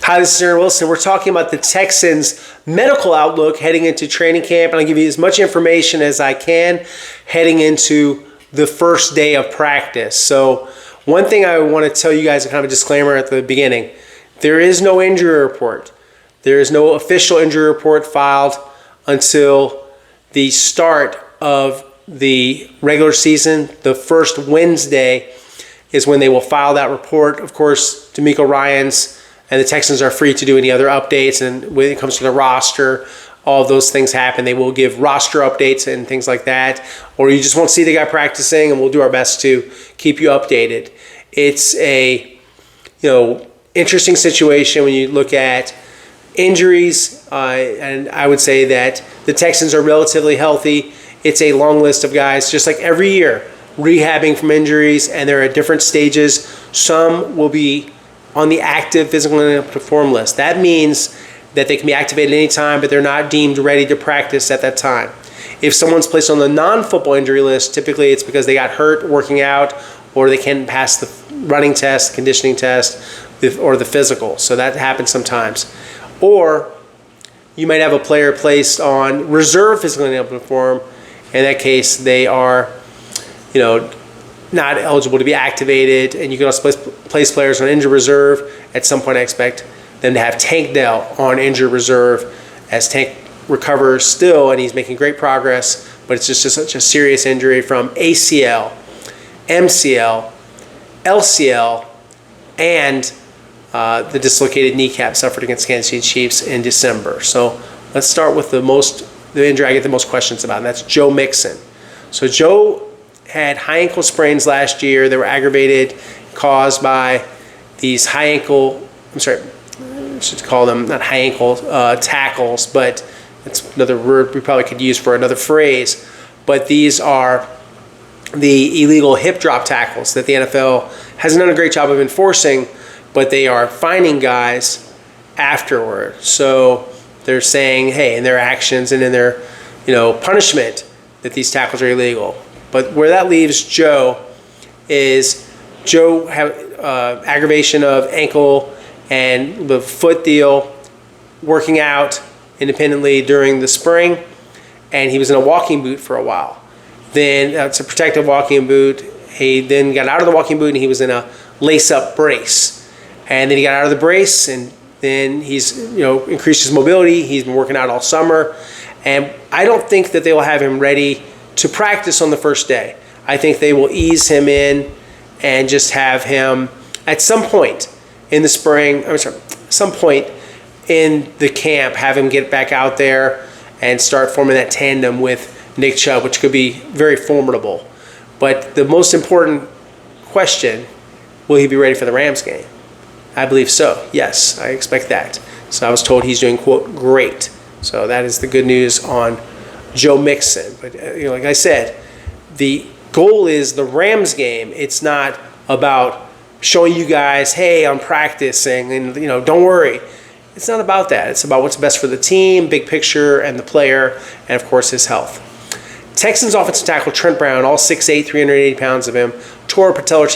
Hi, this is Aaron Wilson. We're talking about the Texans' medical outlook heading into training camp, and I'll give you as much information as I can heading into the first day of practice. So one thing I want to tell you guys, a kind of a disclaimer at the beginning, there is no injury report. There is no official injury report filed until the start of the regular season. The first Wednesday is when they will file that report. Of course, D'Amico Ryans and the Texans are free to do any other updates, and when it comes to the roster, all of those things happen. They will give roster updates and things like that, or you just won't see the guy practicing, and we'll do our best to keep you updated. It's a interesting situation when you look at injuries, and I would say that the Texans are relatively healthy. It's a long list of guys, just like every year, rehabbing from injuries, and they're at different stages. Some will be on the active physical and perform list. That means that they can be activated anytime, but they're not deemed ready to practice at that time. If someone's placed on the non-football injury list, typically it's because they got hurt working out, or they can't pass the running test, conditioning test, or the physical. So that happens sometimes. Or you might have a player placed on reserve physical and able to perform. In that case, they are, not eligible to be activated, and you can also place players on injured reserve. At some point, I expect them to have Tank Dell on injured reserve as Tank recovers still, and he's making great progress, but it's just such a serious injury from ACL, MCL, LCL, and the dislocated kneecap suffered against Kansas City Chiefs in December. So let's start with the injury I get the most questions about, and that's Joe Mixon. So Joe had high ankle sprains last year. They were aggravated, caused by these I should call them not high ankle tackles, but that's another word we probably could use for another phrase. But these are the illegal hip drop tackles that the NFL hasn't done a great job of enforcing, but they are fining guys afterward. So they're saying, hey, in their actions and in their punishment, that these tackles are illegal. But where that leaves Joe is Joe had aggravation of ankle and the foot deal, working out independently during the spring, and he was in a walking boot for a while. Then it's a protective walking boot. He then got out of the walking boot and he was in a lace-up brace. And then he got out of the brace, and then he's increased his mobility. He's been working out all summer, and I don't think that they will have him ready to practice on the first day. I think they will ease him in and just have him at some point in the spring, some point in the camp, have him get back out there and start forming that tandem with Nick Chubb, which could be very formidable. But the most important question, will he be ready for the Rams game? I believe so. Yes, I expect that. So I was told he's doing, quote, great. So that is the good news on Joe Mixon. But like I said, the goal is the Rams game. It's not about showing you guys, hey, I'm practicing, and don't worry. It's not about that. It's about what's best for the team, big picture, and the player, and of course his health. Texans offensive tackle Trent Brown, all 6'8", 380 pounds of him, tore a patellar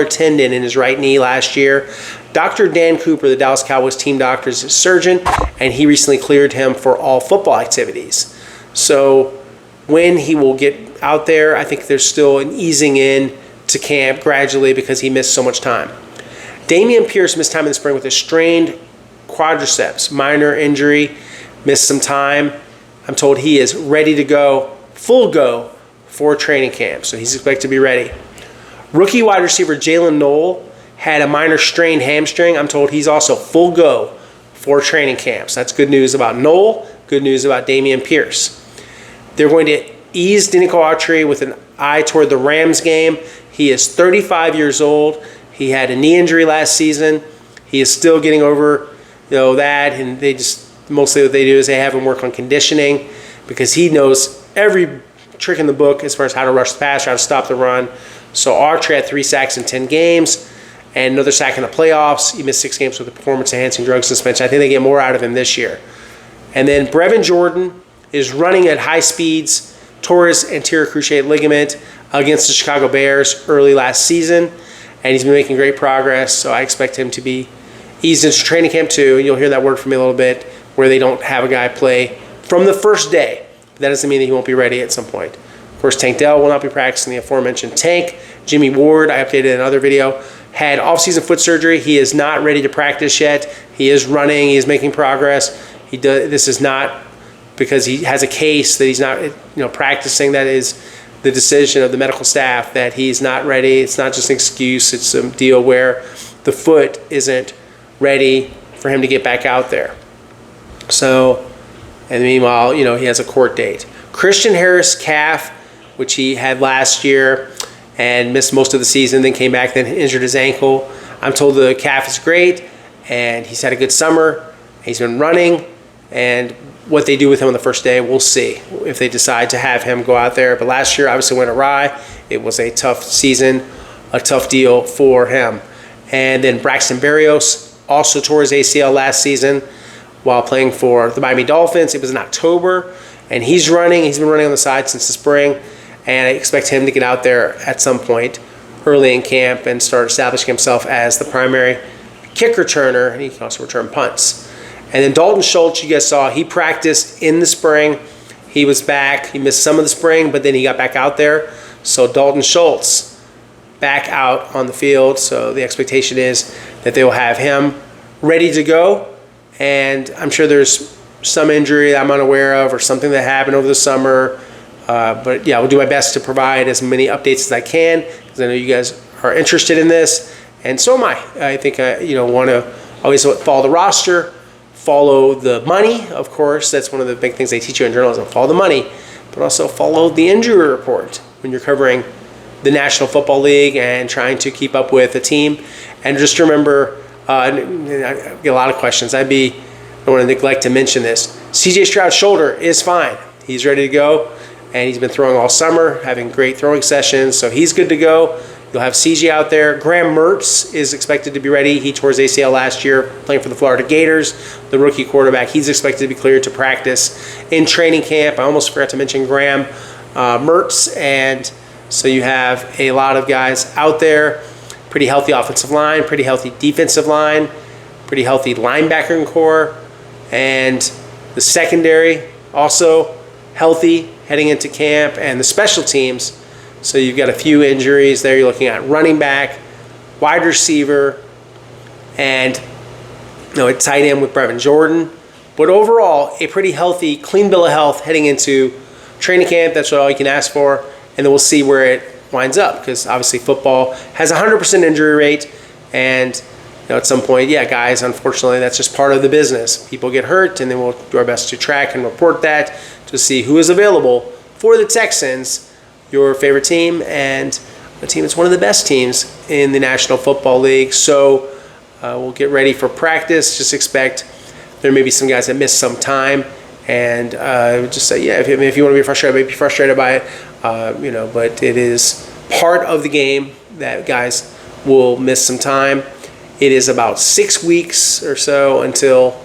tendon in his right knee last year. Dr. Dan Cooper, the Dallas Cowboys team doctor, is a surgeon, and he recently cleared him for all football activities. So when he will get out there, I think there's still an easing in to camp gradually because he missed so much time. Dameon Pierce missed time in the spring with a strained quadriceps, minor injury, missed some time. I'm told he is ready to go, full go, for training camp, so he's expected to be ready. Rookie wide receiver Jaylin Noel had a minor strained hamstring. I'm told he's also full go for training camps. That's good news about Noel, good news about Dameon Pierce. They're going to ease Denico Autry with an eye toward the Rams game. He is 35 years old. He had a knee injury last season. He is still getting over that, and mostly what they do is they have him work on conditioning because he knows every trick in the book as far as how to rush the passer, how to stop the run. So Autry had 3 sacks in 10 games and another sack in the playoffs. He missed 6 games with a performance-enhancing drug suspension. I think they get more out of him this year. And then Brevin Jordan is running at high speeds, tore his anterior cruciate ligament against the Chicago Bears early last season, and he's been making great progress, so I expect him to be eased into training camp too. You'll hear that word from me a little bit, where they don't have a guy play from the first day. But that doesn't mean that he won't be ready at some point. Of course, Tank Dell will not be practicing. The aforementioned Tank. Jimmy Ward, I updated in another video, had off-season foot surgery. He is not ready to practice yet. He is running. He is making progress. This is not because he has a case that he's not practicing. That is the decision of the medical staff that he's not ready. It's not just an excuse. It's a deal where the foot isn't ready for him to get back out there. So, and meanwhile, he has a court date. Christian Harris calf, which he had last year and missed most of the season, then came back, then injured his ankle. I'm told the calf is great, and he's had a good summer. He's been running, and what they do with him on the first day, we'll see if they decide to have him go out there. But last year obviously went awry. It was a tough season, a tough deal for him. And then Braxton Berrios also tore his ACL last season while playing for the Miami Dolphins. It was in October, and he's running. He's been running on the side since the spring, and I expect him to get out there at some point early in camp and start establishing himself as the primary kick returner, and he can also return punts. And then Dalton Schultz, you guys saw, he practiced in the spring. He was back. He missed some of the spring, but then he got back out there. So Dalton Schultz back out on the field. So the expectation is that they will have him ready to go. And I'm sure there's some injury that I'm unaware of or something that happened over the summer. But yeah, I'll do my best to provide as many updates as I can, because I know you guys are interested in this, and so am I. I think I want to always follow the roster, follow the money. Of course, that's one of the big things they teach you in journalism: follow the money, but also follow the injury report when you're covering the National Football League and trying to keep up with the team. And just remember, I get a lot of questions. I don't want to neglect to mention this. CJ Stroud's shoulder is fine. He's ready to go. And he's been throwing all summer, having great throwing sessions, so he's good to go. You'll have CJ out there. Graham Mertz is expected to be ready. He tore his ACL last year playing for the Florida Gators, the rookie quarterback. He's expected to be cleared to practice in training camp. I almost forgot to mention Graham Mertz. And so you have a lot of guys out there. Pretty healthy offensive line, pretty healthy defensive line, pretty healthy linebacker core. And the secondary also healthy heading into camp, and the special teams. So you've got a few injuries there. You're looking at running back, wide receiver, and a tight end with Brevin Jordan. But overall, a pretty healthy, clean bill of health heading into training camp. That's all you can ask for, and then we'll see where it winds up, because obviously football has a 100% injury rate, and at some point, guys, unfortunately, that's just part of the business. People get hurt, and then we'll do our best to track and report that to see who is available for the Texans, your favorite team, and a team that's one of the best teams in the National Football League. So we'll get ready for practice. Just expect there may be some guys that miss some time, and just say, if you want to be frustrated, maybe be frustrated by it, but it is part of the game that guys will miss some time. It is about 6 weeks or so until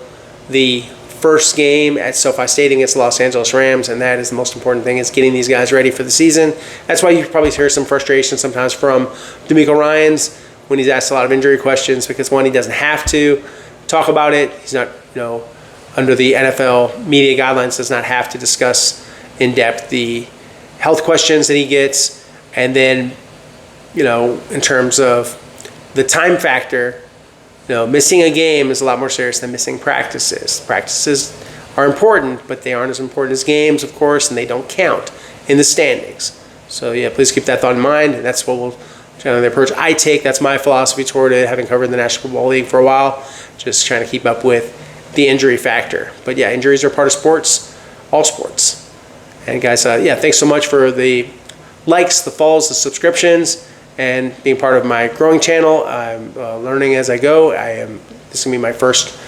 the first game at SoFi Stadium against the Los Angeles Rams, and that is the most important thing, is getting these guys ready for the season. That's why you probably hear some frustration sometimes from DeMeco Ryans when he's asked a lot of injury questions, because one, he doesn't have to talk about it. He's not, under the NFL media guidelines, does not have to discuss in depth the health questions that he gets. And then, in terms of the time factor, missing a game is a lot more serious than missing practices. Practices are important, but they aren't as important as games, of course, and they don't count in the standings. So, please keep that thought in mind. And that's what we'll try the approach I take. That's my philosophy toward it, having covered the National Football League for a while, just trying to keep up with the injury factor. But, injuries are part of sports, all sports. And, guys, thanks so much for the likes, the follows, the subscriptions, and being part of my growing channel. I'm learning as I go. This is going to be my first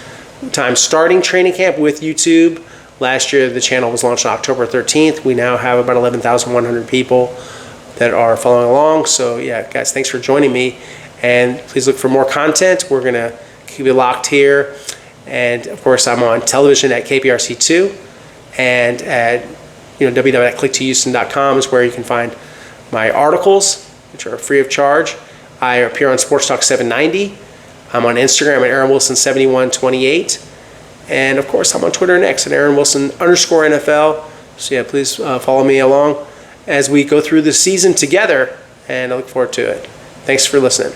time starting training camp with YouTube. Last year, the channel was launched on October 13th. We now have about 11,100 people that are following along. So, guys, thanks for joining me. And please look for more content. We're going to keep it locked here. And, of course, I'm on television at KPRC2. And at www.click2houston.com is where you can find my articles, which are free of charge. I appear on Sports Talk 790. I'm on Instagram at AaronWilson7128. And of course, I'm on Twitter and X at AaronWilson_NFL. So yeah, please follow me along as we go through the season together, and I look forward to it. Thanks for listening.